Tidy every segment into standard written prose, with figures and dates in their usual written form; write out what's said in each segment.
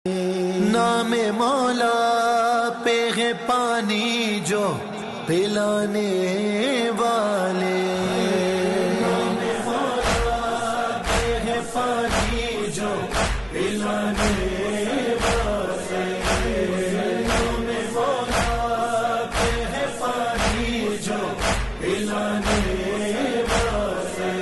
نام مولا پہ ہے پانی جو پلانے والے، نام مولا پہ ہے پانی جو پلانے والے، نام مولا پہ ہے پانی جو پلانے والے،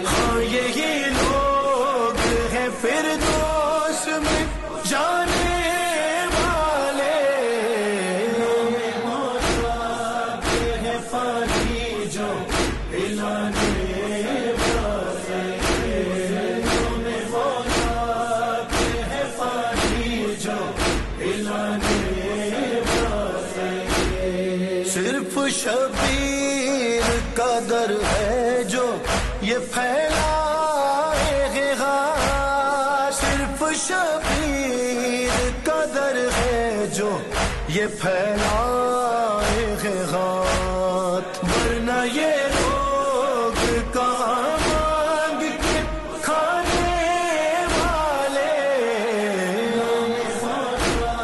ہاں یہی لوگ ہیں فردوس میں جانے والے، نام مولا پہ ہے پانی جو پلانے والے، نام مولا پہ ہے پانی جو پلانے والے، صرف شبیر کا در ہے جو یہ پھیلائے گا، صرف شبیر کا در ہے جو یہ پھیلائے گا، ورنہ یہ لوگ کہاں مانگ کے کھانے والے، نام مولا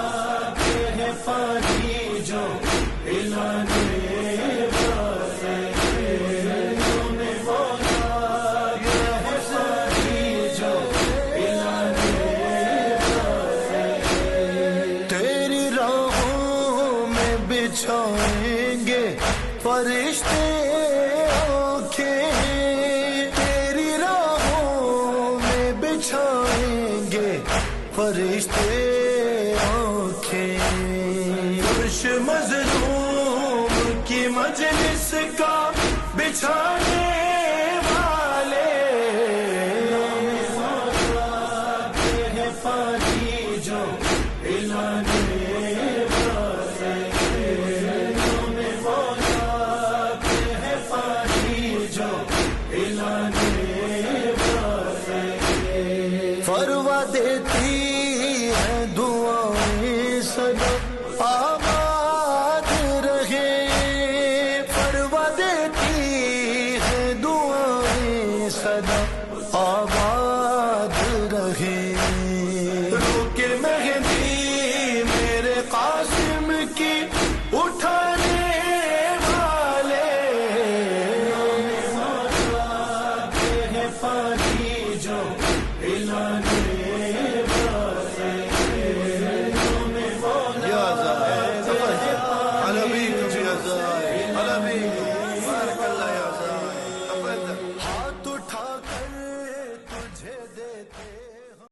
پہ ہے پانی جو پلانے والے، نام مولا پہ ہے پانی جو پلانے والے، تیری راہوں میں بچھائیں گے فرشتے آنکھیں، تیری راہوں میں بچھائیں گے فرشتے آنکھیں، فرش مظلوم کی مجلس کا بچھانے والے، نام مولا پہ ہے پانی جو پلانے والے، نام مولا پہ ہے پانی جو پلانے والے، فروا دیتی ہے دعائیں سدا آباد رہے، فروا دیتی ہے دعائیں سدا آباد رہے،